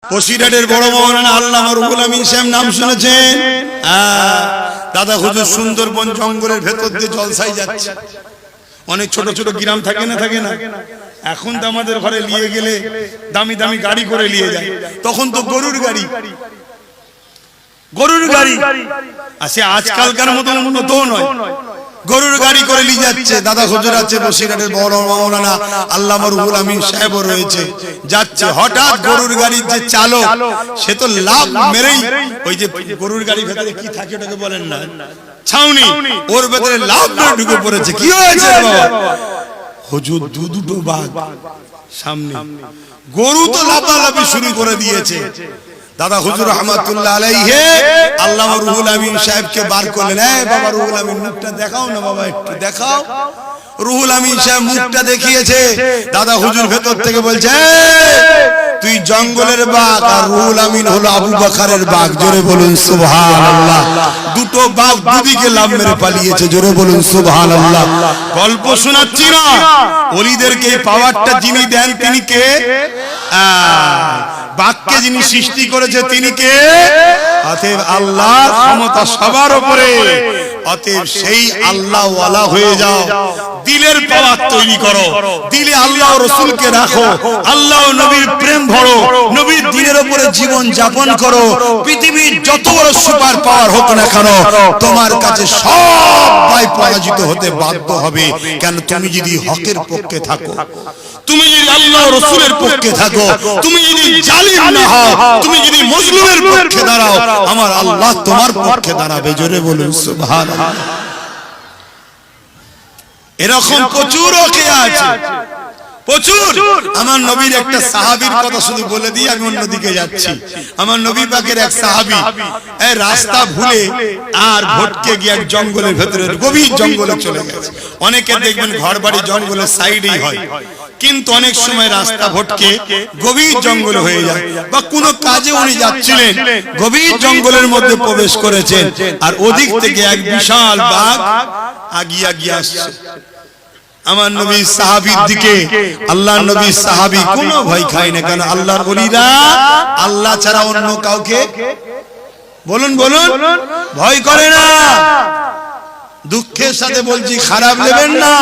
বসিরহাটের বড় মাওলানা আল্লামা রুহুল আমিন সাহেব নাম শুনেছেন? দাদা হুজুর সুন্দরবন জঙ্গলের ভেতর দিয়ে জলসায় যাচ্ছে। অনেক ছোট ছোট গ্রাম থাকে না, এখন তো আমাদের ঘরে নিয়ে গেলে দামি দামি গাড়ি করে নিয়ে যায়, তখন তো গরুর গাড়ি আসে, আজকালকার মতো উন্নত নয়, গরুর গাড়ি করে নিয়ে যাচ্ছে। দাদা হুজুর আছে বসিরহাটের বড় মাওলানা আল্লামা রুহুল আমিন সাহেব রয়েছে, যাচ্ছে। হঠাৎ গরুর গাড়ির যে চালক, সে তো লাভ মেরেই ওই যে গরুর গাড়ির ভেতরে কি থাকে ওটাকে বলেন না, ছাউনি, ওর ভেতরে লাভ মেরে ঢুকে পড়েছে। কি হয়েছে বাবা? হুজুর দুটো বাঘ সামনে, গরু তো লাফালাফি শুরু করে দিয়েছে। দাদা হুজুর রহমাতুল্লাহ আলাইহি আল্লামা রুহুল আমিন সাহেবকে বার করলেন। এই বাবা রুহুল আমিন মুখটা দেখাও না বাবা, একটু দেখাও। রুহুল আমিন সাহেব মুখটা দেখিয়েছে। দাদা হুজুর ভেতর থেকে বলছে, তুই জঙ্গলের বাঘ আর রুহুল আমিন হলো আবু বকরের বাঘ। জোরে বলুন সুবহানাল্লাহ। দুটো বাঘ দুদিকে লাভ মেরে পালিয়েছে। জোরে বলুন সুবহানাল্লাহ। গল্প শোনাচ্ছি না, ওলিদেরকে এই পাওয়ারটা যিনি দেন তিনি কে? বাঘকে যিনি সৃষ্টি করেছে তিনি কে? অতএব আল্লাহর ক্ষমতা সবার উপরে। অতএব সেই আল্লাহ ওয়ালা হয়ে যাও, দিলের পাওয়ার তৈরি করো, দিলে আল্লাহ রাসূলকে রাখো, আল্লাহ নবীর প্রেম ভরো, নবীর দ্বীনের উপরে জীবন যাপন করো। পৃথিবীর যত বড় সুপার পাওয়ার হোক না কেন, তোমার কাছে সবাই পরাজিত হতে বাধ্য হবে। কেন? তুমি যদি হকের পক্ষে থাকো, তুমি যদি আল্লাহ রাসূলের পক্ষে থাকো, তুমি যদি জালিম না হও, তুমি যদি মজলুমের পক্ষে দাঁড়াও, আমার আল্লাহ তোমার পক্ষে দাঁড়াবে। জোরে বলুন সুবহানাল্লাহ। এরকম প্রচুর ওয়াকিয়া আছে, প্রচুর। আমার নবীর একটা সাহাবীর কথা শুধু বলে দিই, আমি অন্যদিকে যাচ্ছি। আমার নবী পাকের এক সাহাবী এই রাস্তা ভুলে আর ভটকে গিয়ে এক জঙ্গলের ভেতরে, গভীর জঙ্গলে চলে গেছে। অনেকে দেখবেন ঘর বাড়ি জঙ্গলের সাইডেই হয়, কিন্তু অনেক সময় রাস্তা ভটকে গভীর জঙ্গল হয়ে যায়, বা কোনো কাজে উনি যাচ্ছিলেন, গভীর জঙ্গলের মধ্যে প্রবেশ করেছেন, আর ওদিক থেকে এক বিশাল বাঘ আগিয়ে আসছে আমার নবীর সাহাবীর দিকে। আল্লাহর নবীর সাহাবী কোনো ভয় খায় না, কারণ আল্লাহর ওলিরা আল্লাহ ছাড়া অন্য কাউকে বলুন ভয় করে না। দুঃখের সাথে বলছি, খারাপ নেবেন না।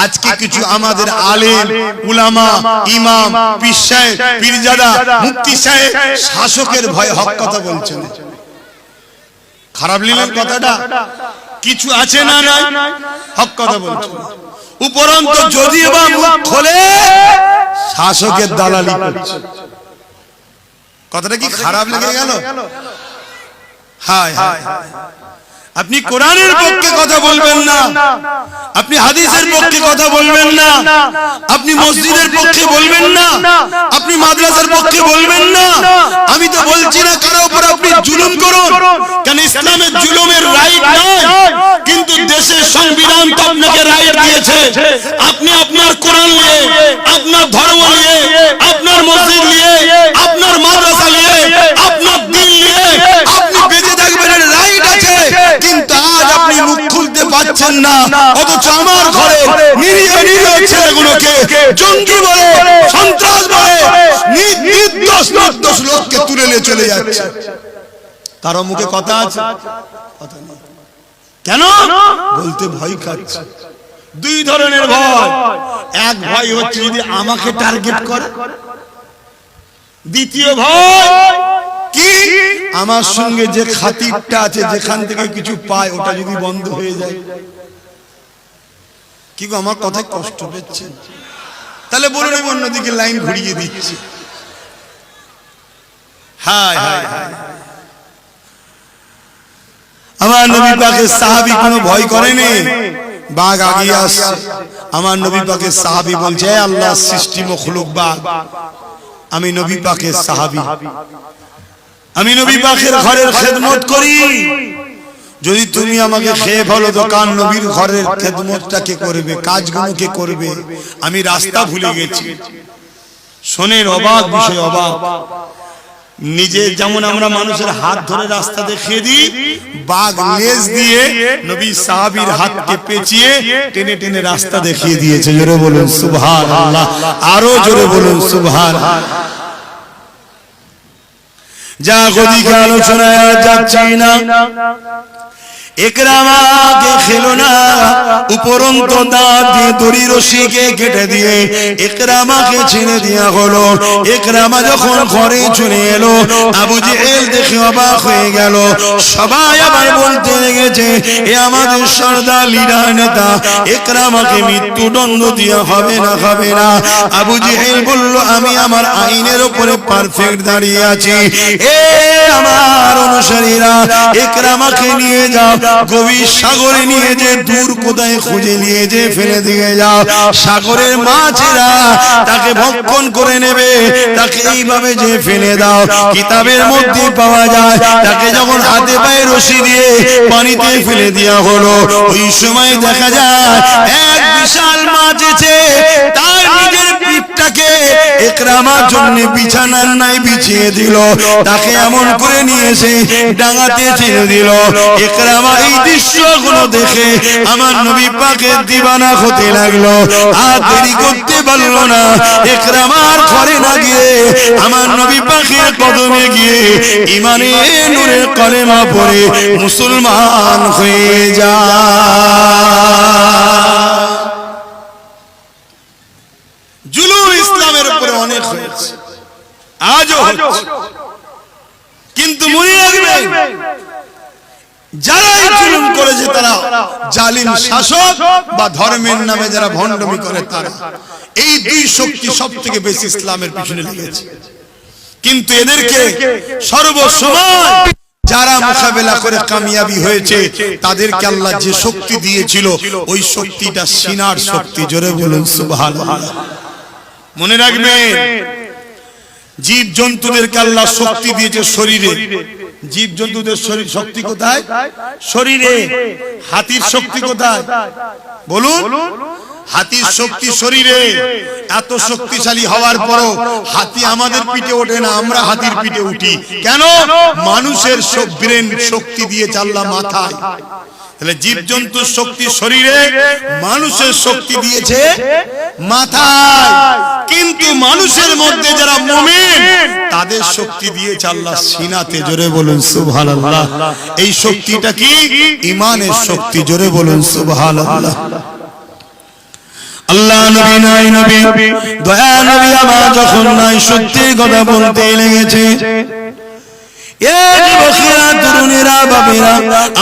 আজকে কিছু আমাদের আলেম উলামা, ইমাম, পীর সাহেব, পীরজাদা, মুফতি সাহেব শাসকের ভয়ে হক কথা বলছেন। খারাপ নিলেন কথাটা? কিছু আছে না নাই হক কথা বলছেন, উপরন্ত যদিও বা মুখ খোলে শাসকের দালালি করছে। কথাটা কি খারাপ লেগে গেল? হায় হায়, আপনি কোরআনের পক্ষে কথা বলবেন না, আপনি হাদিসের পক্ষে কথা বলবেন না, আপনি মসজিদের পক্ষে বলবেন না, আপনি মাদ্রাসার পক্ষে বলবেন না। আমি তো বলছি না কারো উপর আপনি জুলুম করুন, কারণ ইসলামের জুলুমের রাইট নয়, কিন্তু দেশের সংবিধান তো আপনাকে রাইট দিয়েছে। আপনি আপনার কোরআন নিয়ে, আপনার ধর্ম নিয়ে, আপনার মসজিদ নিয়ে, আপনার মাদ্রাসা নিয়ে, আপনার দিন নিয়ে আপনি বেঁচে থাকবেন, রাইট আছে। কিন্তু আজ আপনি মুখ খুলতে পারছেন না, অথচ আমার ঘরে নিরীহ ছেলেগুলোকে জঙ্গি বলে, সন্ত্রাস বলে, নির্দোষ লোককে তুলে নিয়ে চলে যাচ্ছে। কারো মুখে কথা আছে? কথা নেই। কেন? বলতে ভয় খাচ্ছে। দুই ধরনের ভয়। এক ভয় হচ্ছে যদি আমাকে টার্গেট করে, দ্বিতীয় ভয় কি, আমার সঙ্গে যে খাতিরটা আছে, যেখান থেকে কিছু পায়, ওটা যদি বন্ধ হয়ে যায়। কি গো, আমার কথায় কষ্ট পেয়েছেন? তাহলে বলুন আমি অন্যদিকে লাইন ঘুরিয়ে দিচ্ছি। হায় হায় হায়, আমার নবী পাকের সাহাবী কোনো ভয় করেনি, বাঘ আগিয়ে আসছে। আমার নবী পাকের সাহাবী বলছে, আল্লাহর সৃষ্টি মখলুক বাঘ, আমি নবী পাকের সাহাবী, আমি নবী পাকের ঘরের খেদমত করি, যদি তুমি আমাকে খেয়ে ফেলো তো কার নবীর ঘরের খেদমতটা কে করবে, কাজগুলো কে করবে? আমি রাস্তা ভুলে গেছি। শোনেন, অবাক বিষয়, অবাক। নিজে যেমন আমরা মানুষের হাত ধরে রাস্তা দেখিয়ে দিই, বাঘ লেজ দিয়ে নবী সাহাবীর হাতকে পেঁচিয়ে টেনে টেনে রাস্তা দেখিয়ে দিয়েছে। জোরে বলুন সুবহানাল্লাহ, আরো জোরে বলুন সুবহানাল্লাহ। যা গদিকে আলোচনায় আর যাচ্ছি না। ইকরামাকে খেলো না, উপরন্ত দাঁত দিয়ে দড়ি রশিকে কেটে দিয়ে ইকরামাকে ছেড়ে দেয়া হলো। ইকরামা যখন ঘরে চলে এলো, আবু জেহেল দেখে অবাক হয়ে গেল। সবাই আবার বলতে লেগেছে, এ আমাদের সর্দার লিডার নেতা, ইকরামাকে মৃত্যুদণ্ড দেওয়া হবে না, হবে না। আবু জেহেল বলল, আমি আমার আইনের উপরে পারফেক্ট দাঁড়িয়ে আছি। এ আমার অনুসারীরা, ইকরামাকে নিয়ে যাও, গভীর সাগরে নিয়ে যে দূর কোথায় খুঁজে নিয়ে যে ফেলে দিয়ে যাও। সাগরের মাছেরা তাকে ভক্ষণ করে নেবে, তাকে এইভাবে যে ফেলে দাও। কিতাবের মধ্যে পাওয়া যায়, তাকে যখন হাতে পায়ে রশি দিয়ে পানিতে ফেলে দেওয়া হলো, ওই সময় দেখা যায় এক বিশাল মাছ এসে তার নিজের পিঠটাকে ইকরামার জন্য বিছানার নাই বিছিয়ে দিল। তাকে এমন করে নিয়ে এসে ডাঙাতে ছেড়ে দিল। ইকরামা এই দৃশ্যগুলো দেখে আমার নবী পাকের দিওয়ানা হতে লাগলো। আর দেরি করতে পারল না। ইকরামার ঘরে না গিয়ে আমার নবী পাকের কদমে গিয়ে ঈমানে নূরের কলেমা পড়ে মুসলমান হয়ে যায়। জুলুম ইসলামের উপরে অনেক হয়েছে, আজও হচ্ছে। কিন্তু মনে রাখবেন, যারা জুলুম করেছে তারা জালিম শাসক বা ধর্মের নামে যারা ভণ্ডামি করে তারা। এই দুই শক্তি সব থেকে বেশি ইসলামের পিছনে লেগেছে। কিন্তু এদেরকে সর্বসময় যারা মোকাবেলা করে কামিয়াবি হয়েছে, তাদেরকে আল্লাহ যে শক্তি দিয়েছিল ওই শক্তিটা সিনার শক্তি। জোরে বলুন সুবহানাল্লাহ। মনে রাখবেন, জীব জন্তুদেরকে আল্লাহ শক্তি দিয়েছে শরীরে। জীব জন্তুদের শরীর শক্তি কোথায়? শরীরে। হাতির শক্তি কোথায় বলুন? হাতির শক্তি শরীরে। এত শক্তিশালী হওয়ার পরও হাতি আমাদের পিঠে ওঠে না, আমরা হাতির পিঠে উঠি কেন? মানুষের ব্রেন শক্তি দিয়েছে আল্লাহ মাথায়। তাহলে জীব জন্তুর শক্তি শরীরে, মানুষের শক্তি দিয়েছে মাথায়। কিন্তু মানুষের মধ্যে যারা মুমিন, তাদের শক্তি দিয়েছে আল্লাহ সিনাতে। জোরে বলুন সুবহানাল্লাহ। এই শক্তিটা কি? ঈমানের শক্তি। জোরে বলুন সুবহানাল্লাহ। আল্লাহ নবী নাই, নবী দয়া নবী আমার যখন নাই, সত্যি কথা বলতে লেগেছে।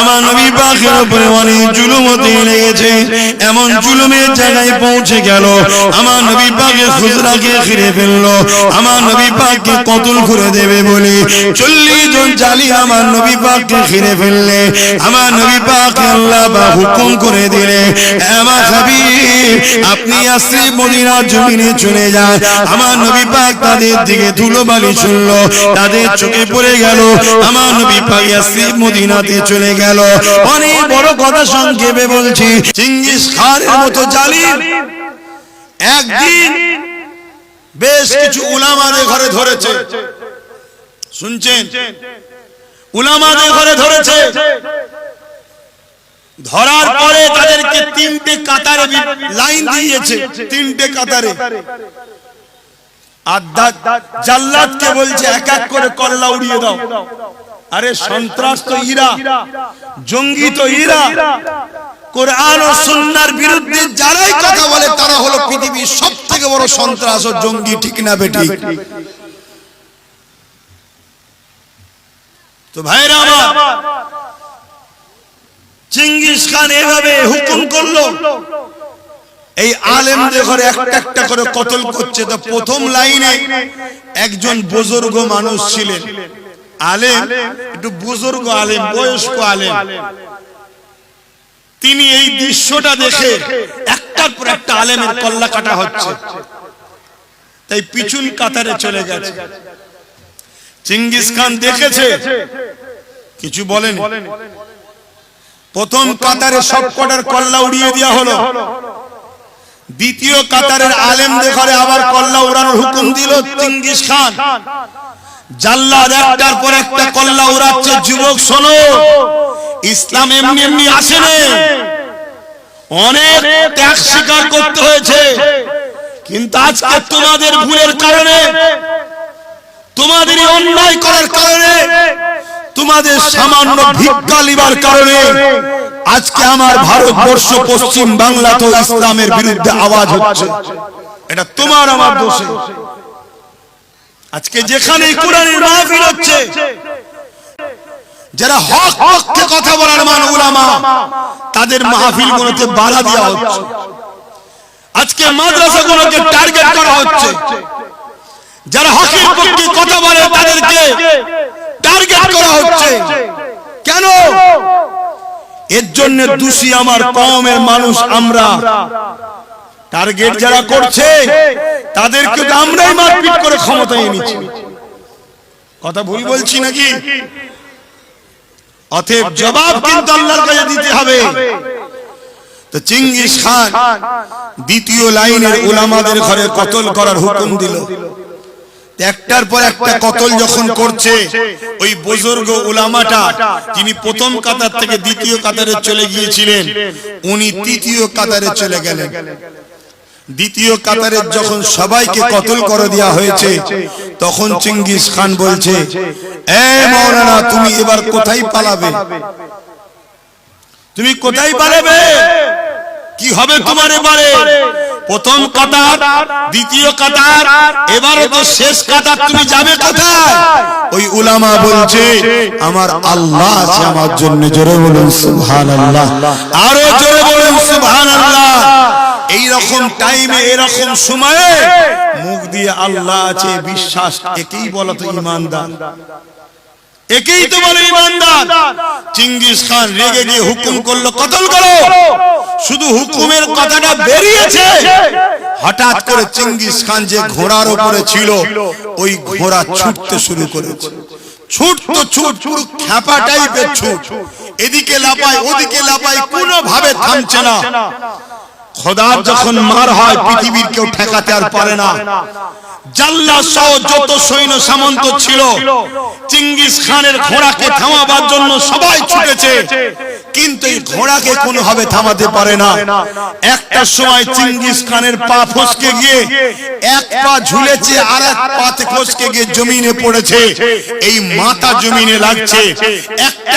আমার নবী পাকের উপরে অনেক জুলুম হতে লেগেছে। এমন জুলুমের জায়গায় পৌঁছে গেল, আমার নবী পাকে খুচরাকে ঘিরে ফেললো। আমার নবী পাককে কতল করে দেবে বলে 40 জন জালি আমার নবী পাককে ঘিরে ফেললে। আমার নবী পাককে আল্লাহ হুকুম করে দিলে, আমার হাবিব আপনি ইয়াসরিব মদিনার জমিনে চলে যান। আমার নবী পাক তাদের দিকে ধুলোবালি ছুড়ল, তাদের চোখে পড়ে গেল। আমার নবী পাক ইয়াসরিব মদিনাতে চলে গেল। অনেক বড় কথা সংক্ষেপে বলছি, চেঙ্গিস খানের মতো জালিম একদিন বেশ কিছু উলামাদের ঘরে ধরেছে। শুনছেন? উলামাদের ঘরে ধরেছে। ধরার পরে তাদেরকে 3টে কাতারে লাইন দিয়েছে, 3টে কাতারে। আর জাল্লাদকে বলছে এক এক করে কল্লা উড়িয়ে দাও। আরে সন্ত্রাস তো ইরা, জঙ্গি তো ইরা। কোরআন ও সুন্নাহর বিরুদ্ধে যারাই কথা বলে তারা হলো পৃথিবীর সবথেকে বড় সন্ত্রাস ও জঙ্গি। ঠিক না বেটি? তো ভাইরা আমার, চেঙ্গিস খান এভাবে হুকুম করলো, এই আলেমদের ঘরে একটা একটা করে কতল করছে। তো প্রথম লাইনে একজন বুজুর্গ মানুষ ছিলেন, আলেম, একটু বুজুর্গ আলেম, বয়স্ক আলেম। তিনি এই দৃশ্যটা দেখে একটার পর একটা আলেমের কল্লা কাটা হচ্ছে, তাই পিছন কাতারে চলে গেছে। চেঙ্গিস খান দেখেছে, কিছু বলেনি। প্রথম কাতারে সব কটার কল্লা উড়িয়ে দেওয়া হলো। দ্বিতীয় কাতারের আলেমদের ঘরে আবার কল্লা উড়ানোর হুকুম দিল চেঙ্গিস খান। জাল্লাদ একটার পর একটা কল্লা উড়াচ্ছে। যুবক শোনো, ইসলাম এমনি এমনি আসেনি, অনেক ত্যাগ স্বীকার করতে হয়েছে। কিন্তু আজকে তোমাদের ভুলের কারণে তোমাদেরই অন্যায় করার কারণে, তোমাদের সামান্য ভিক্ষা লিবার কারণে আজকে আমার ভারতবর্ষ পশ্চিম বাংলা তো ইসলামের বিরুদ্ধে আওয়াজ হচ্ছে। এটা তোমার আমার দোষে। আজকে যেখানে কোরআনের মাহফিল হচ্ছে, যারা হক পক্ষে কথা বলার মান উলামা, তাদের মাহফিলগুলোতে বাধা দেওয়া হচ্ছে। আজকে মাদ্রাসাগুলোকে টার্গেট করা হচ্ছে। যারা হকের পক্ষে কথা বলে তাদেরকে টার্গেট করা হচ্ছে। কেন? এর জন্য দোষী আমার কওমের মানুষ আমরা। টার্গেট যারা করছে তাদেরকে আমরাই মারপিট করে ক্ষমতায় এনেছি। কথা ভুল বলছি নাকি? অতএব জবাব কিন্তু আল্লাহর কাছে দিতে হবে। তো চেঙ্গিস খান দ্বিতীয় লাইনের উলামাদের ঘরে কতল করার হুকুম দিল। একটার পর একটা কতল যখন করছে, ওই বুজুর্গ উলামাটা যিনি প্রথম কাতার থেকে দ্বিতীয় কাতারে চলে গিয়েছিলেন, উনি তৃতীয় কাতারে চলে গেলেন। দ্বিতীয় কাতারে যখন সবাইকে কতল করে দেওয়া হয়েছে, তখন চেঙ্গিস খান বলছে, এ মাওলানা, তুমি এবার কোথায় পালাবে? তুমি কোথায় পালাবে? কি হবে তোমার এবারে? প্রথম কাতার, দ্বিতীয় কাতার, এবারে তো শেষ কাতার, তুমি যাবে কোথায়? ওই উলামা বলছে, আমার আল্লাহ আছে আমার জন্য। জোরে বলুন সুবহানাল্লাহ, আরো জোরে বলুন সুবহানাল্লাহ। এই রকম টাইমে, এরকম সময়ে মুখ দিয়ে আল্লাহ আছে বিশ্বাস, একেই বলা তো ঈমানদার। একেই তো বলে ঈমানদার। চেঙ্গিস খান রেগে গিয়ে হুকুম করলো, কতল করো। শুধু হুকুমের কথাটা বেরিয়েছে, হঠাৎ করে চেঙ্গিস খান যে ঘোড়ার উপরে ছিল, ওই ঘোড়া ছুটতে শুরু করেছে। ছুট তো ছুট, পুরো খ্যাপা টাইপের ছুট, এদিকে লাপায় ওদিকে লাপায়, কোনো ভাবে থামছে না। খোদার যখন মার হয়, পৃথিবীর কেউ ঠেকাতে আর পারে না। জাল্লা সহ যত সৈন্য সামন্ত ছিল, চেঙ্গিস খানের ঘোড়াকে থামাবার জন্য সবাই ছুটেছে, কিন্তু এই ঘোড়াকে কোনোভাবে থামাতে পারে না। একটা সময় চেঙ্গিস খানের পা ফসকে গিয়ে এক পা ঝুলেছে, আর এক পাতে ফসকে গিয়ে জমিনে পড়েছে। এই মাথা জমিনে লাগছে,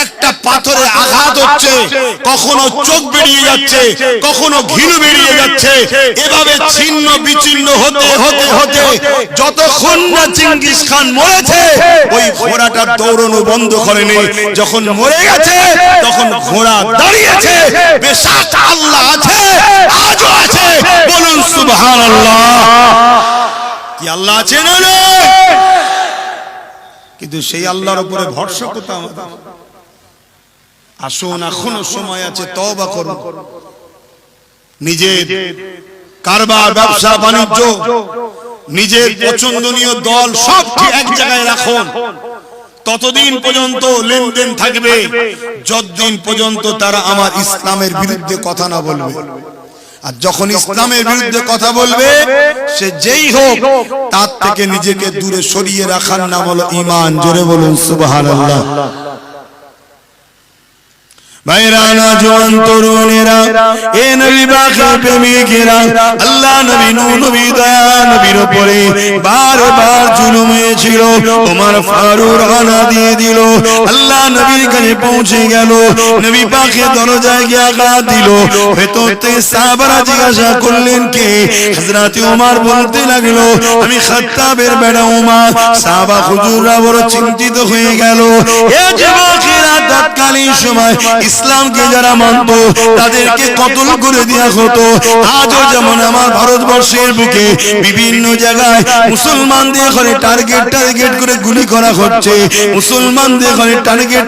একটা পাথরে আঘাত হচ্ছে, কখনো চোখ বেরিয়ে যাচ্ছে, কখনো ঘিলু বেরিয়ে যাচ্ছে। এভাবে ছিন্ন বিচ্ছিন্ন হতে হতে হতে যতক্ষণ না চেঙ্গিস খান মরেছে, ওই ঘোড়াটা দৌড়ানো বন্ধ করেনি। যখন মরে গেছে, তখন ঘোড়া দাঁড়িয়েছে। বেশক আল্লাহ আছে, আজও আছে। বলুন সুবহানাল্লাহ। কি আল্লাহ আছে না? কিন্তু সেই আল্লাহর উপরে ভরসা করতে আমাদের। আসুন, এখনো সময় আছে, তওবা করুন। নিজের কারবার, ব্যবসা বাণিজ্য, নিজের পছন্দনীয় দল সব এক জায়গায় রাখুন। ততদিন পর্যন্ত লেনদেন থাকবে যতদিন পর্যন্ত তারা আমার ইসলামের বিরুদ্ধে কথা না বলবে। আর যখন ইসলামের বিরুদ্ধে কথা বলবে, সে যেই হোক, তার থেকে নিজেকে দূরে সরিয়ে রাখার নাম হলো ঈমান। জোরে বলুন সুবহানাল্লাহ। ভাইরানা, জওয়ান তরুণেরা, এ নবী পাকের প্রেমিকেরা, আল্লাহ নবী নূহ নবী দয়া নবীর উপরে বারবার জুলুম হয়েছিল। ওমর ফারুক রানা দিয়ে দিল, আল্লাহ নবীর কাছে পৌঁছে গেল। নবী পাকের দরজায় গিয়ে আঘাত দিল। ভেতর থেকে সাহাবারা জিজ্ঞাসা করলেন, কে? হযরত ওমর বলতে লাগলো, আমি খাত্তাবের বেটা ওমর। সাহাবা হুজুররা বড় চিন্তিত হয়ে গেল। এ যুবকেরা, তৎকালীন সময় ইসলামকে যারা মানত, তাদেরকে কতল করে দেওয়া হতো। আজও যেমন আমার ভারতবর্ষের বুকে বিভিন্ন জায়গায় মুসলমানদের ঘরে টার্গেট করে গুলি করা হচ্ছে, মুসলমানদের ঘরে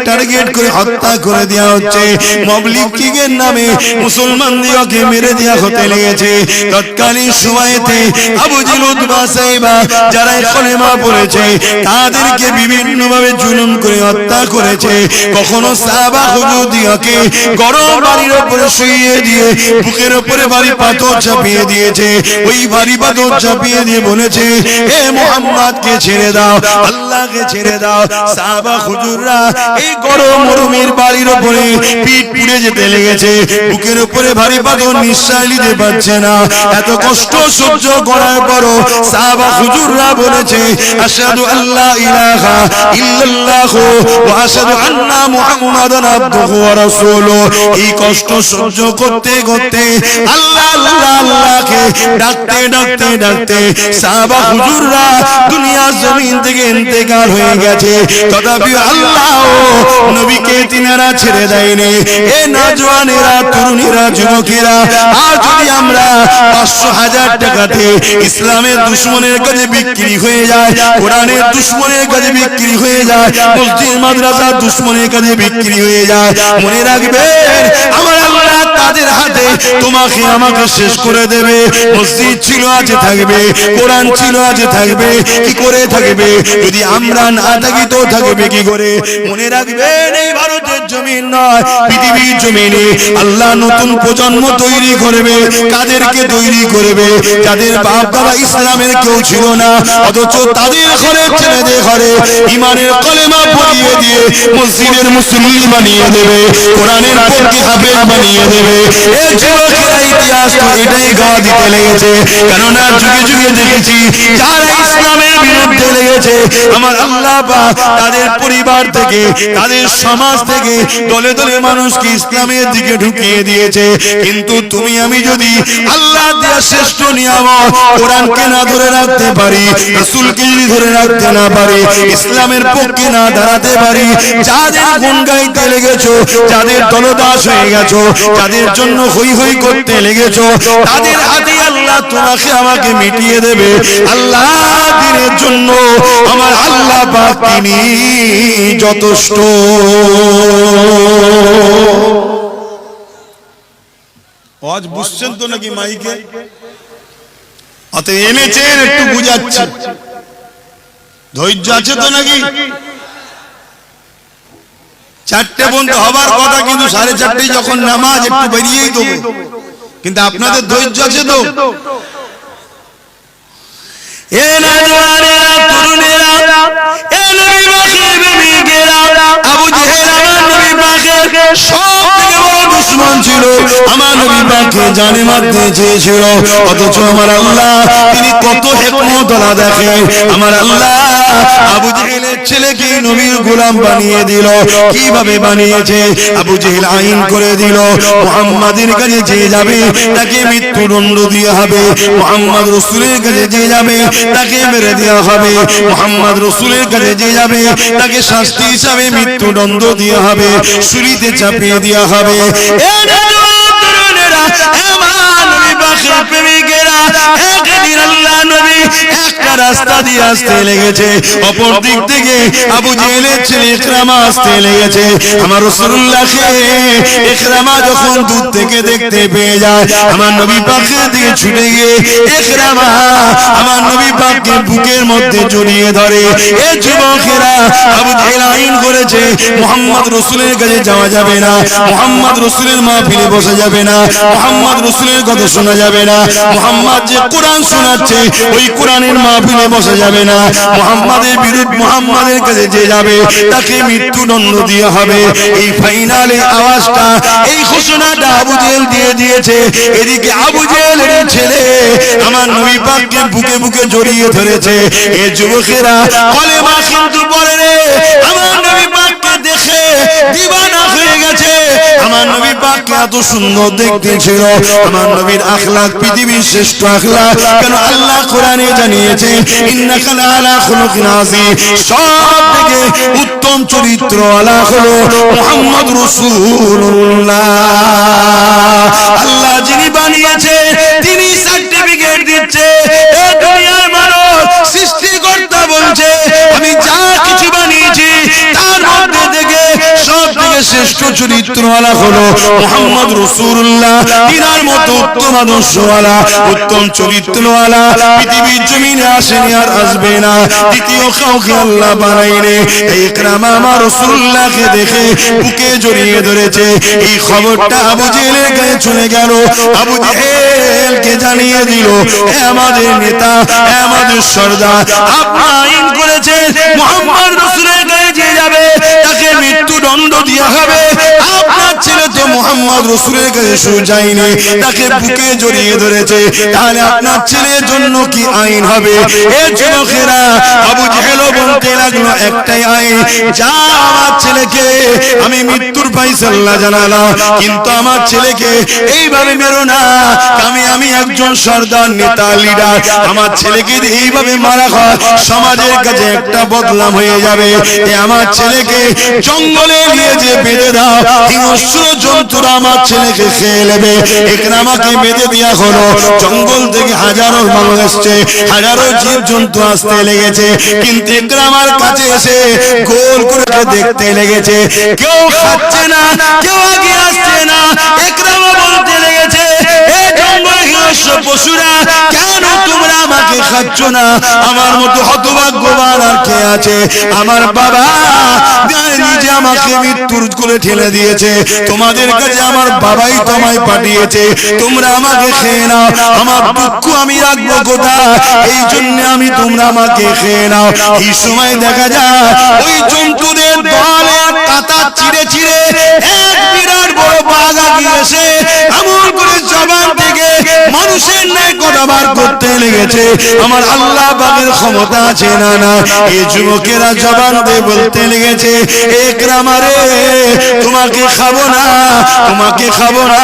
টার্গেট করে হত্যা করে দেওয়া হচ্ছে। মবলিগের নামে মুসলমানদেরকে মেরে দেওয়া হতে লেগেছে। তৎকালীন সময়েতে আবু জিল উতবা সাহেবা যারা কলেমা পড়েছে, তাদেরকে বিভিন্ন ভাবে জুলুম করে হত্যা করেছে। কখনো সাহাবা হুজুর দিয়ে ফাতেমাকে গরম বাড়ির উপরে শুইয়ে দিয়ে বুকের উপরে ভারী পাথর চাপিয়ে দিয়েছে। ওই ভারী পাথর চাপিয়ে দিয়ে বলেছে, হে মুহাম্মদকে ছেড়ে দাও, আল্লাহকে ছেড়ে দাও। সাহাবা হুজুররা এই গরম মরুমের বাড়ির উপরে পিঠ পুড়ে যেতে লেগেছে। বুকের উপরে ভারী পাথর, নিঃশ্বাস নিতে পারছে না। এত কষ্ট সহ্য করার পরও সাহাবা হুজুররা বলেছে, আশহাদু আল্লা ইলাহা ইল্লাল্লাহু ওয়া আশহাদু আন্না মুহাম্মাদান আবদুহু ওয়া রাসূলুহু। এই কষ্ট সহ্য করতে করতে আল্লাহ আল্লাহ আল্লাহকে ডাকতে ডাকতে ডাকতে সাহাবা হুজুররা দুনিয়া জমিন থেকে ইন্তেকাল হয়ে গেছে। তথাপি আল্লাহ নবীকে তিনারা ছেড়ে দেয়নি। এ নওজওয়ানেরা, তরুণীরা, যুবকেরা, আজ যদি আমরা 500,000 টাকাতে ইসলামের দুশমনের কাছে বিক্রি হয়ে যায়, কোরআনের দুশমনের কাছে বিক্রি হয়ে যায়, মসজিদ মাদ্রাসা দুশমনের কাছে বিক্রি হয়ে যায়, মনে রাখবেন আমার আল্লাহ তাদের হাতে তোমাকে আমাকে শেষ করে দেবে। মসজিদ ছিল আজে থাকবে, কোরআন ছিল আজে থাকবে, কি করে থাকবে? যদি আমরা না থাকি তো থাকবে কি করে? মনে রাখবেন এই ভারতের জমিন নয়, পৃথিবীর জমিনে আল্লাহ নতুন প্রজন্ম তৈরি করবে। কাদেরকে তৈরি করবে? যাদের বাপ দাদা ইসলামের কেউ ছিল না, অথচ তাদের ঘরে, ছেলেদের ঘরে ইমানের কলেমা পড়িয়ে দিয়ে মসজিদের মুসল্লি বানিয়ে দেবে, কোরআনের পড়তে হাফেজ বানিয়ে দেবে। এই যুবকেরা ইতিহাস তো এটাই গা দিতে লেগেছে। কেননা যুগে যুগে দেখেছি যারা ইসলামের বিরুদ্ধে লেগেছে, আমার আল্লাহ পাক তাদের পরিবার থেকে, তাদের সমাজ থেকে দলে দলে মানুষকে ইসলামের দিকে ঢুকিয়ে দিয়েছে। কিন্তু তুমি আমি যদি আল্লাহ দেয়া শ্রেষ্ঠ নিয়ামত কোরআনকে না ধরে রাখতে পারি, রাসূলকে যদি ধরে রাখতে না পারি, ইসলামের পক্ষে না দাঁড়াতে পারি, যাদের গুণ গাইতে লেগেছো, যাদের দলদাস হয়ে গেছো, যাদের জন্য হই হই করতে লেগেছো, তাদের হাতে আল্লাহ তোমাকে আমাকে মিটিয়ে দেবে। আল্লাহ দিনের জন্য আমার আল্লাহ পাক তিনি যথেষ্ট। আজ বুঝছেন তো নাকি মাইকে? অতএব এনেছেন একটু বুঝাচ্ছি, ধৈর্য আছে তো নাকি? 4টে বন্ধ হবার কথা, কিন্তু 4:30 যখন নামাজ একটু বেরিয়েই দেবো, কিন্তু আপনাদের ধৈর্য আছে তো? এ নওজওয়ানেরা, তরুণেরা, এ নবী পাকের প্রেমিকেরা, আবু জেহেল আমার নবী পাকের সবথেকে বড় দুশমন ছিল। আমার নবী পাককে জানে মারতে চেয়েছিল, অথচ আমার আল্লাহ তিনি কত হিকমত আলা দেখেন। আমার আল্লাহ আবু জেহেলের ছেলেকে নবীর গোলাম বানিয়ে দিল। কিভাবে বানিয়েছে? আবু জেহেল আইন করে দিল, মুহাম্মাদের কাছে যে যাবে তাকে মৃত্যুদণ্ড দেওয়া হবে, মুহাম্মদ রাসূলের কাছে যে যাবে তাকে মেরে দেওয়া হবে, মুহাম্মদ রাসূলের কাছে যে যাবে তাকে শাস্তি হিসাবে মৃত্যুদণ্ড দেওয়া হবে, ছুরিতে চাপিয়ে দেওয়া হবে। একদিন আল্লাহ নবী একটা রাস্তা দিয়ে আসতে লেগেছে, অপর দিক থেকে আবু জেহেলের ছেলে ইকরামা আসতে লেগেছে। আমার রাসূলুল্লাহকে ইকরামা যখন দূর থেকে দেখতে পেয়ে যায়, আমার নবী পাকের দিকে ছুটে গিয়ে ইকরামা আমার নবী পাককে বুকের মধ্যে জড়িয়ে ধরে। এ যুবকেরা, আবু জেহেল আইন করেছে মুহাম্মদ রাসূলের কাছে যাওয়া যাবে না, মুহাম্মদ রাসূলের মাহফিলে বসা যাবে না, মুহাম্মদ রাসূলের কথা শোনা যাবে না, মুহাম্মদ যে কোরআন শোনাচ্ছে ওই কোরআনের মাহফিলে বসা যাবে না, মুহাম্মাদের বিরুদ্ধে মুহাম্মাদের কাছে যে যাবে তাকে মৃত্যুদণ্ড দেওয়া হবে। এই ফাইনালে আওয়াজটা, এই ঘোষণাটা আবু জেহেল দিয়ে দিয়েছে। এদিকে আবু জেহেলের ছেলে আমার নবী পাককে বুকে বুকে জড়িয়ে ধরেছে। এই যুবকেরা কলেমা কিন্তু পড়ে রে, আমার নবী পাককে দেখে দিওয়ানা হয়ে গেছে। আমার নবী পাককে এত সুন্দর দেখতে ছিল, আমার নবীর আখলাক পৃথিবীর শ্রেষ্ঠ আখলাক। কেন আল্লাহ কোরআনে জানিয়েছে ইন্নাকা লাআলা খুলুকিন আযীম, সবথেকে উত্তম চরিত্র আলা হলো মুহাম্মদ রাসূলুল্লাহ। আল্লাহ যিনি বানিয়েছে তিনি সার্টিফিকেট দিচ্ছে। এই দুনিয়ার মানুষ সৃষ্টিকর্তা বলছে আমি যা কিছু বানিয়েছি তার মধ্যে থেকে সবথেকে শ্রেষ্ঠ চরিত্রওয়ালা হলো মুহাম্মদ রাসূলুল্লাহ। তিনার মতো উত্তম আদর্শওয়ালা উত্তম চরিত্রওয়ালা পৃথিবীর জমিনে আসেনি আর আসবে না। দ্বিতীয় কাউকে আল্লাহ বানাইনি। ইকরামা আমার রাসূলুল্লাহকে দেখে বুকে জড়িয়ে ধরেছে। এই খবরটা আবু জেহেলের কাছে চলে গেল। আবু জেহেলকে জানিয়ে দিল, হে আমাদের নেতা, হে আমাদের সর্দার, আপনি আইন করেছেন মুহাম্মদ রাসূলের কাছে যে যাবে তাকে মৃত্যুদণ্ড দেওয়া হবে। আপনার ছেলে তো মুহাম্মদ রাসূলের কাছে শুধু যায়নি, তাকে বুকে জড়িয়ে ধরেছে, তাহলে আপনার ছেলের জন্য কি আইন হবে? এই যুবকেরা আবু জেহেলও বলতে লাগলো, একটাই আইন, যা আমার ছেলেকে আমি মৃত্যুর ফায়সালা জানালাম, কিন্তু আমার ছেলেকে এইভাবে মেরো না। আমি একজন সর্দার, নেতা, লিডার, আমার ছেলেকে এইভাবে মারা হয় সমাজের কাছে একটা বদনাম হয়ে যাবে। আমার ছেলেকে জঙ্গলে নিয়ে যে বেঁধে দাও, হিংস্র জন্তুরা আমার ছেলেকে খেয়ে নেবে। ইকরামাকে বেঁধে দেওয়া হলো। জঙ্গল থেকে হাজারো মানুষ এসছে, হাজারো জীব জন্তু আসতে লেগেছে, কিন্তু ইকরামার কাছে এসে গোল করে দেখতে লেগেছে। কেউ খাচ্ছে না, কেউ আগে আসছে না। ইকরামা বলতে লেগেছে, এই জঙ্গলে হিংস্র পশুরা, কেন তোমরা আমাকে খাচ্ছ না? আমার মতো হতভাগ্যবান আর কে আছে? আমার বাবা নিজে আমাকে মৃত্যুর কোলে ঠেলে দিয়েছে, তোমাদের কাছে আমার বাবাই তোমায় পাঠিয়েছে, তোমরা আমাকে খেয়ে নাও। আমার দুঃখ আমি রাখবো কোথায়? এই জন্য আমি, তোমরা আমাকে খেয়ে নাও। এই সময় দেখা যায় ওই জন্তুদের দলে কাঁটা চিড়ে চিড়ে এক বিরাট বড় বাঘ আগিয়ে এসে এমন করে জবান থেকে মানুষের ন্যায় কথা বার করতে লেগেছে। আমার আল্লাহ পাকের ক্ষমতা আছে না? না। এই যুবকেরা জবান দিয়ে বলতে লেগেছে, ইকরামা রে, তোমাকে খাবো না, তোমাকে খাবো না।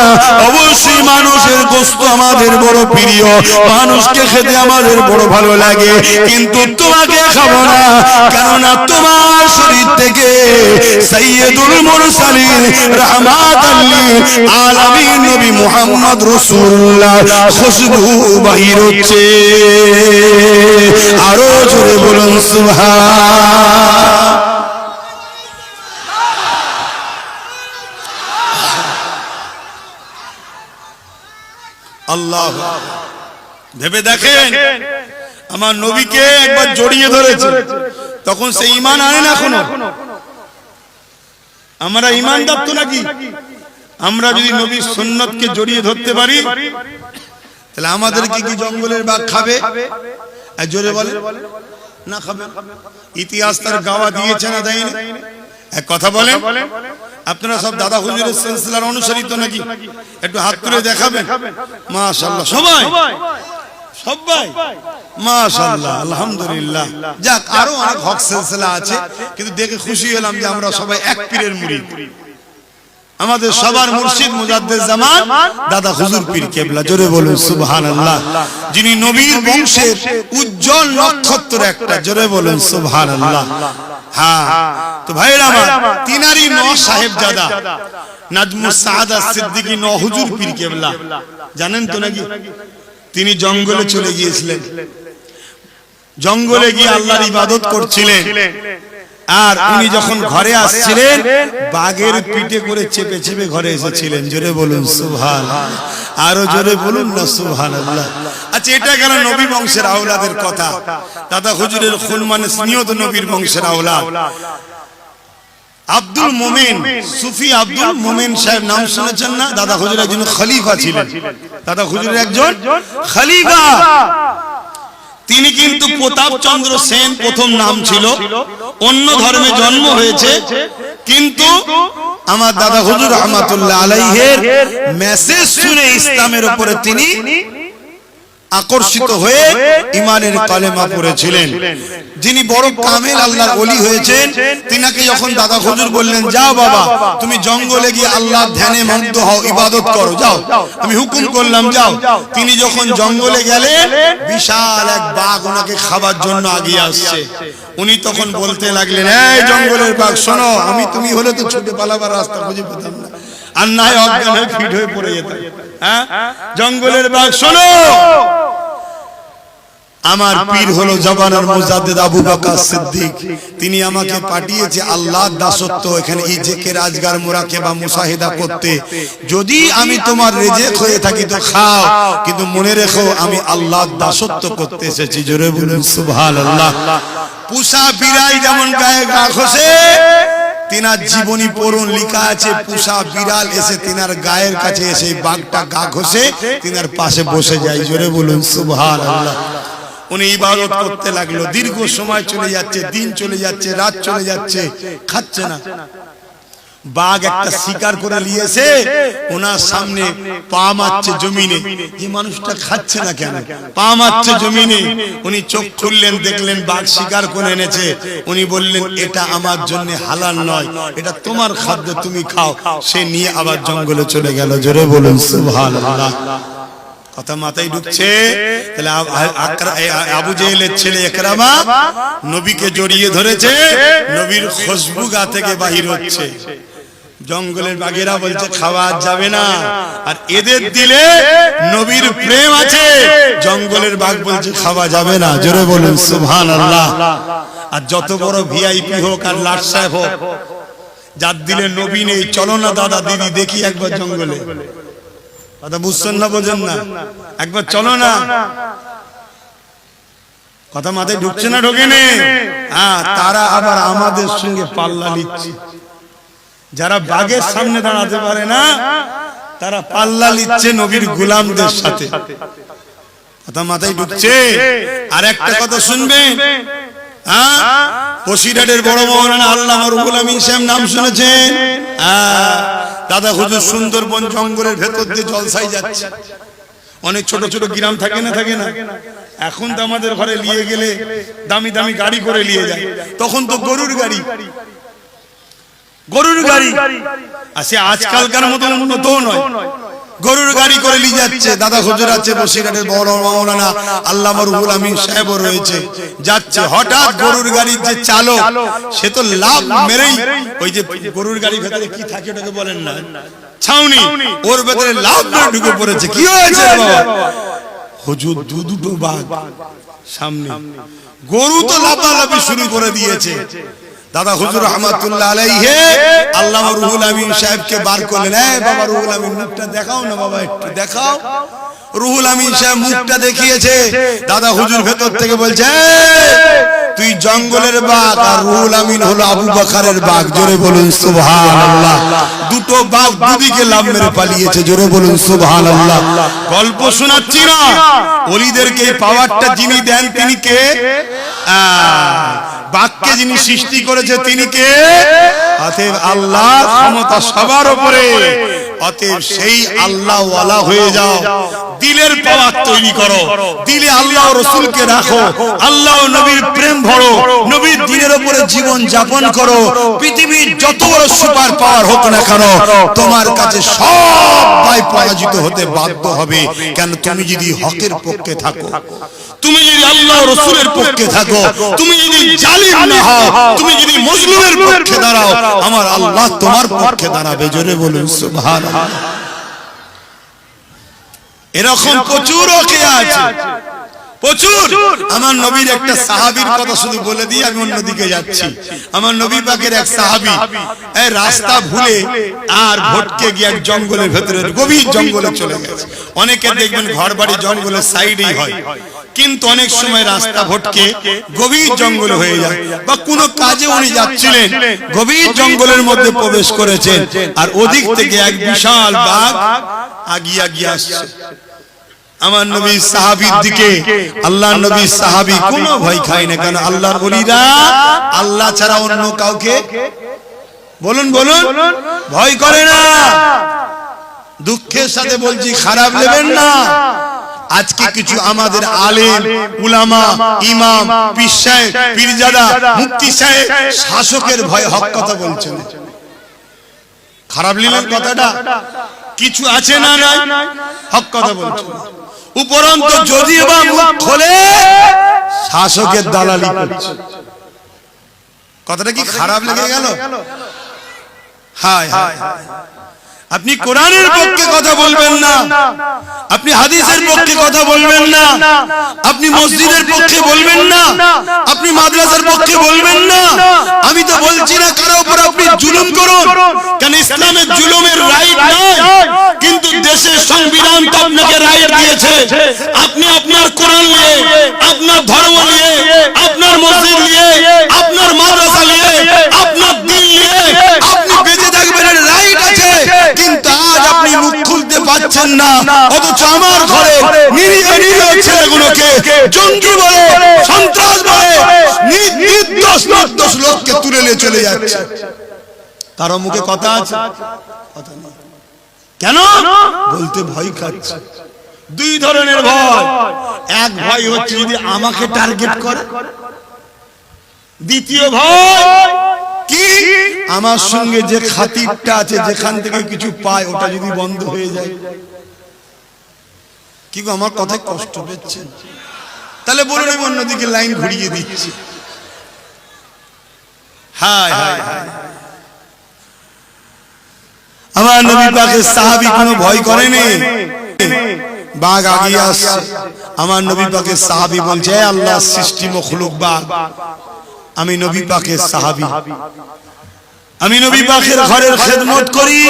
অবশ্যই মানুষের গোশত আমাদের বড় প্রিয়, মানুষকে খেতে আমাদের বড় ভালো লাগে, কিন্তু তোমাকে খাবো না, কেননা তোমার শরীর থেকে সাইয়্যিদুল মুরসালিন রাহমাতাল লিল আলামিন নবী মুহাম্মদ রাসূলুল্লাহ খুশবু বাহির হচ্ছে। আরো জোরে বলুন সুবহান। আল্লাহ, ভেবে দেখেন, আমার নবীকে একবার জড়িয়ে ধরেছে, তখন সে ঈমান আনে না। এখনো আমরা ঈমানদার তো নাকি? আমরা যদি নবীর সুন্নতকে জড়িয়ে ধরতে পারি, তাহলে আমাদেরকে কি জঙ্গলের বাঘ খাবে? জোরে বলে না খাবে। ইতিহাস তার গাওয়া দিয়েছে না দেয়নি? এক কথা বলেন, আপনারা সব দাদা হুজুরের সিলসিলার অনুসারিত নাকি? একটু হাত তুলে দেখাবেন। মাশাআল্লাহ, সবাই সবাই মাশাআল্লাহ, আলহামদুলিল্লাহ। যাক, আরো অনেক হক সিলসিলা আছে, কিন্তু দেখে খুশি হলাম যে আমরা সবাই এক পীরের মুরিদ। আমাদের সবার মুর্শিদ মুজাদ্দিদ জামান দাদা হুজুর পীর কেবলা। জোরে বলুন সুবহানাল্লাহ। যিনি নবীর বংশের উজ্জ্বল নক্ষত্র একটা। জোরে বলুন সুবহানাল্লাহ। হ্যাঁ, তো ভাইরা আমার, তিনারই ন সাহেবজাদা নাজমুস সাআদা সিদ্দিকী ন হুজুর পীর কেবলা, জানেন তো নাকি? তিনি জঙ্গলে চলে গিয়েছিলেন। জঙ্গলে গিয়ে আল্লাহর ইবাদত করছিলেন, আর উনি যখন ঘরে আসছিলেন, বাঘের পিঠে করে চেপে চেপে ঘরে এসেছিলেন। জোরে বলুন সুবহানাল্লাহ। আরো জোরে বলুন না সুবহানাল্লাহ। আচ্ছা, এটা গেল নবী বংশের আওলাদের কথা। দাদা হুজুরের খুন মানে স্নেহত নবীর বংশের আওলাদ। আব্দুল মোমেন, সুফি আব্দুল মোমেন সাহেব, নাম শুনেছেন না? দাদা হুজুরের একজন খলিফা ছিলেন। দাদা হুজুরের একজন খলিফা। তিনি কিন্তু প্রতাপ চন্দ্র সেন প্রথম নাম ছিল, অন্য ধর্মে জন্ম হয়েছে, কিন্তু আমার দাদা হুজুর রহমাতুল্লাহ আলাইহির মেসেজ শুনে ইসলামের উপরে তিনি আকর্ষিত হয়ে ইমানের কালেমা পড়েছিলেন। যিনি বড় কামেল আল্লাহর ওলি হয়েছেন, তিনাকে যখন দাদা হুজুর বললেন, যাও বাবা, তুমি জঙ্গলে গিয়ে আল্লাহর ধ্যানে মগ্ন হও, ইবাদত করো, যাও, আমি হুকুম করলাম, যাও। তিনি যখন জঙ্গলে গেলেন, বিশাল এক বাঘ ওনাকে খাবার জন্য আগিয়ে আসছে। উনি তখন বলতে লাগলেন, এই জঙ্গলের বাঘ, শোনো, আমি তুমি হলে তো ছুটে পালাবার রাস্তা খুঁজে পেতাম না, আর না হয় অজ্ঞান হয়ে ফিট হয়ে পড়ে যেতাম। হ্যাঁ, জঙ্গলের বাঘ, শোনো, আমার পীর হলো জবানের মুজাদ্দিদ আবু বকর সিদ্দিক। তিনি আমাকে পাঠিয়েছে আল্লাহর দাসত্ব এখানে ইজেকে রাজগার মুরাকাবা মুশাহিদা করতে। যদি আমি তোমার রিজিক হয়ে থাকি তো খাও, কিন্তু মনে রেখো আমি আল্লাহর দাসত্ব করতে এসেছি। জোরে বলুন সুবহানাল্লাহ। পুষা বিড়াল যেমন গায়ে গা ঘষে, তিনার জীবনী পড়ুন, লেখা আছে পুষা বিড়াল এসে তিনার গায়ের কাছে এসে বাঘটা গা ঘষে তিনার পাশে বসে যায়। জোরে বলুন সুবহানাল্লাহ। উনি ইবাদত করতে লাগলো, দীর্ঘ সময় চলে যাচ্ছে, দিন চলে যাচ্ছে, রাত চলে যাচ্ছে, খাচ্ছে না। বাঘ একটা শিকার করে নিয়েছে, ওনার সামনে পা মারছে জমিনে। এই মানুষটা খাচ্ছে না কেন? পা মারছে জমিনে। উনি চোখ খুললেন, দেখলেন বাঘ শিকার করে এনেছে। উনি বললেন এটা আমার জন্য হালাল নয়, এটা তোমার খাদ্য, তুমি খাও। সে নিয়ে আবার জঙ্গলে চলে গেল। জোরে বলুন সুবহানাল্লাহ। কথা মাথায় ঢুকছে? তাহলে আবু জেহেলের ছেলে ইকরামা নবীকে জড়িয়ে ধরেছে, নবীর খুশবু গা থেকে বাহির হচ্ছে। জঙ্গলের বাঘেরা বলছে খাওয়া যাবে না, আর এদের দিলে নবীর প্রেম আছে। জঙ্গলের বাঘ বলছে খাওয়া যাবে না। জোরে বলুন সুবহানাল্লাহ। আর যত বড় ভিআইপি হোক আর লাট সাহেব হোক, যার দিলে নবী নেই, চলো না দাদা দিদি দেখি একবার জঙ্গলে। কথা বুঝছেন না, বোঝেন না? একবার চলো না। কথা মাথায় ঢুকছে না, ঢোকে নে? হ্যাঁ, তারা আবার আমাদের সঙ্গে পাল্লা নিচ্ছে। যারা বাঘের সামনে দাঁড়াতে পারে না, তারা পাল্লা নিচ্ছে নবীর গোলামদের সাথে। কথা মাথায় ঢুকছে? আর একটা কথা শুনবেন, হ্যাঁ, বসিরহাটের বড় মওলানা আল্লামা রুহুল আমিন সাহেব নাম শুনেছেন? হ্যাঁ, দাদা হুজুর সুন্দরবন জঙ্গলের ভেতর দিয়ে জলসায় যাচ্ছে। অনেক ছোট ছোট গ্রাম থাকে না, থাকে না? এখন তো আমাদের ঘরে নিয়ে গেলে দামি দামি গাড়ি করে নিয়ে যায়, তখন তো গরুর গাড়ি, গরুর গাড়ি আছে। আজকালকার মতো উন্নত নয়, গরুর গাড়ি করে নিয়ে যাচ্ছে। দাদা হুজুর আছে বসিরহাটের বড় মাওলানা আল্লামা রুহুল আমিন সাহেব রয়েছে, যাচ্ছে। হঠাৎ গরুর গাড়ির যে চালক, সে তো লাভ মেরেই, ওই যে গরুর গাড়ির ভেতরে কি থাকে ওটাকে বলেন না, ছাউনি, ওর ভেতরে লাভ মেরে ঢুকে পড়েছে। কি হয়েছে বাবা? হুজুর দুটো বাঘ সামনে, গরু তো লাফালাফি শুরু করে দিয়েছে। দাদা হুজুর রহমাতুল্লাহ আলাইহি আল্লামা রুহুল আমিন সাহেবকে বার করলেন। এই বাবা রুহুল আমিন মুখটা দেখাও না বাবা, একটু দেখাও। রুহুল আমিন সাহেব মুখটা দেখিয়েছে। দাদা হুজুর ভেতর থেকে বলছে তুই জঙ্গলের বাঘ, আর রুহুল আমিন হলো আবু বকরের বাঘ। জোরে বলুন সুবহানাল্লাহ। দুটো বাঘ দুদিকে লাভ মেরে পালিয়েছে। জোরে বলুন সুবহানাল্লাহ। গল্প শোনাচ্ছি না, ওলিদেরকে এই পাওয়ারটা যিনি দেন তিনি কে? বাঘকে যিনি সৃষ্টি করেছে তিনি কে? অতএব আল্লাহর ক্ষমতা সবার উপরে। অতএব সেই আল্লাহ ওয়ালা হয়ে যাও, দিলের পাওয়ার তৈরি করো, দিলে আল্লাহ রাসূলকে রাখো, আল্লাহ ও নবীর প্রেম ভরো, নবীর দ্বীনের উপরে জীবন যাপন করো। পৃথিবীর যত বড় সুপার পাওয়ার হোক না কেন, তোমার কাছে সবাই পরাজিত হতে বাধ্য হবে। কেন? তুমি যদি হকের পক্ষে থাকো, তুমি যদি আল্লাহ রাসূলের পক্ষে থাকো, তুমি যদি জালিম না হও, তুমি যদি মজলুমের পক্ষে দাঁড়াও, আমার আল্লাহ তোমার পক্ষে দাঁড়াবে। জোরে বলুন সুবহানাল্লাহ। এরকম প্রচুর ওয়াকিয়া আছে, প্রচুর। আমার নবীর একটা সাহাবীর কথা শুধু বলে দিয়ে আমি অন্যদিকে যাচ্ছি। আমার নবী পাকের এক সাহাবী এই রাস্তা ভুলে আর ভটকে গিয়ে এক জঙ্গলের ভেতরে, গভীর জঙ্গলে চলে গেছে। অনেকে দেখবেন ঘর বাড়ি জঙ্গলের সাইডেই হয়, কিন্তু অনেক সময় রাস্তা ভটকে গভীর জঙ্গল হয়ে যায়, বা কোনো কাজে উনি যাচ্ছিলেন, গভীর জঙ্গলের মধ্যে প্রবেশ করেছেন, আর ওদিক থেকে এক বিশাল বাঘ আগিয়ে আগিয়ে আসছে আমার নবীর সাহাবীর দিকে। আল্লাহর নবীর সাহাবী কোনো ভয় খায় না, কারণ আল্লাহর ওলিরা আল্লাহ ছাড়া অন্য কাউকে, বলুন বলুন, ভয় করে না। দুঃখের সাথে বলছি, খারাপ নেবেন না। আজকে কিছু আমাদের আলেম, উলামা, ইমাম, পীর সাহেব, পীরজাদা, মুফতি সাহেব শাসকের ভয়ে হক কথা বলছেন। খারাপ নিলেন কথাটা? কিছু আছে না নাই, হক কথা বলছেন। উপরন্ত যদিও বা মুখ খোলে শাসকের দালালি করছে। কথাটা কি খারাপ লেগে গেল? হায় হায়। আপনি কোরআনের পক্ষে কথা বলবেন না, আপনি হাদিসের পক্ষে কথা বলবেন না, আপনি মসজিদের পক্ষে বলবেন না, আপনি মাদ্রাসার পক্ষে বলবেন না। আমি তো বলছি না কারো উপর আপনি জুলুম করুন, কারণ ইসলামের জুলুমের রাইট নাই, কিন্তু দেশের সংবিধান তো আপনাকে রাইট দিয়েছে। আপনি আপনার কোরআন নিয়ে, আপনার ধর্ম নিয়ে, আপনার মসজিদ নিয়ে, আপনার মাদ্রাসা নিয়ে, আপনার দিন নিয়ে আপনি বেঁচে থাকবেন, এর রাইট আছে। কিন্তু আজ আপনি মুখ খুলতে পারছেন না, অথচ আমার ঘরে নিরীহ নিরীহ ছেলেগুলোকে জঙ্গি বলে, সন্ত্রাস বলে, নির্দোষ নির্দোষ লোককে তুলে নিয়ে চলে যাচ্ছে। কারো মুখে কথা আছে? কথা নেই। কেন? বলতে ভয় খাচ্ছে। দুই ধরনের ভয়। এক ভয় হচ্ছে যদি আমাকে টার্গেট করে, দ্বিতীয় ভয় কি আমার সঙ্গে যে খাতিরটা আছে, যেখান থেকে কিছু পায়, ওটা যদি বন্ধ হয়ে যায়। কি গো, আমার কথায় কষ্ট পেয়েছেন? তাহলে বলুন আমি অন্যদিকে লাইন ঘুরিয়ে দিচ্ছি। হায় হায় হায়, আমার নবী পাকের সাহাবী কোনো ভয় করেনি। বাঘ আগিয়ে আসছে, আমার নবী পাকের সাহাবী বলছে, হে আল্লাহর সৃষ্টি মখলুক বাঘ, আমি নবী পাকের সাহাবী, আমি নবী পাকের ঘরের খেদমত করি,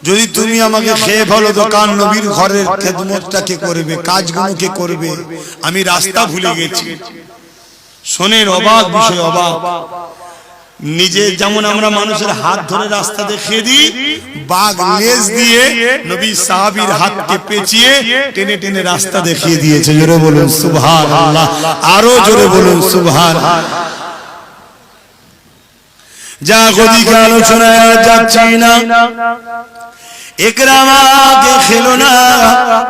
যদি তুমি আমাকে খেয়ে ফেলো তো কার নবীর ঘরের খেদমতটা কে করবে, কাজগুলো কে করবে? আমি রাস্তা ভুলে গেছি। শোনেন, অবাক বিষয়, অবাক। নিজে যেমন আমরা মানুষের হাত ধরে রাস্তা দেখিয়ে দিই, বাঘ লেজ দিয়ে নবী সাহাবীর হাতকে পেঁচিয়ে টেনে টেনে রাস্তা দেখিয়ে দিয়েছে। জোরে বলুন সুবহানাল্লাহ, আরো জোরে বলুন সুবহানাল্লাহ। যা গদিকে আলোচনায় যাচ্ছি না, ইকরামাকে খেলো না,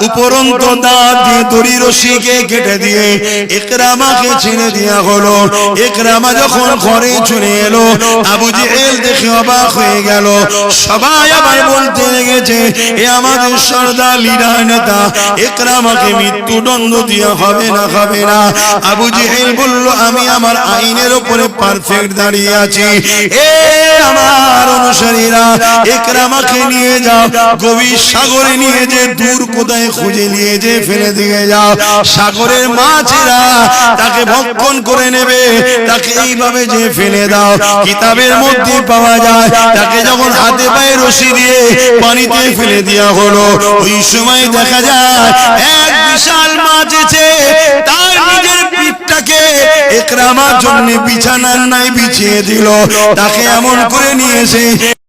উপরন্ত দাঁত দিয়ে দড়ি রশিকে কেটে দিয়ে ইকরামাকে ছেড়ে দেয়া হলো। ইকরামা যখন ঘরে চলে এলো, আবু জেহেল দেখে অবাক হয়ে গেল। সবাই আবার বলতে লেগেছে, এ আমাদের সর্দার লিডার নেতা, ইকরামাকে মৃত্যুদণ্ড দেওয়া হবে না, হবে না। আবু জেহেল বলল, আমি আমার আইনের উপরে পারফেক্ট দাঁড়িয়ে আছি। এ আমার অনুসারীরা, ইকরামাকে নিয়ে যাও, গভীর সাগরে নিয়ে যে দূর কোথায় খুঁজে নিয়ে যে ফেলে দিয়ে যাও। সাগরের মাছেরা তাকে ভক্ষণ করে নেবে, তাকে এইভাবে যে ফেলে দাও। কিতাবের মধ্যে পাওয়া যায়, তাকে যখন হাতে পায়ে রশি দিয়ে পানিতে ফেলে দেওয়া হলো, ওই সময় দেখা যায় এক বিশাল মাছ এসে তার নিজের পিঠটাকে ইকরামার জন্য বিছানার নাই বিছিয়ে দিল। তাকে এমন করে নিয়ে এসে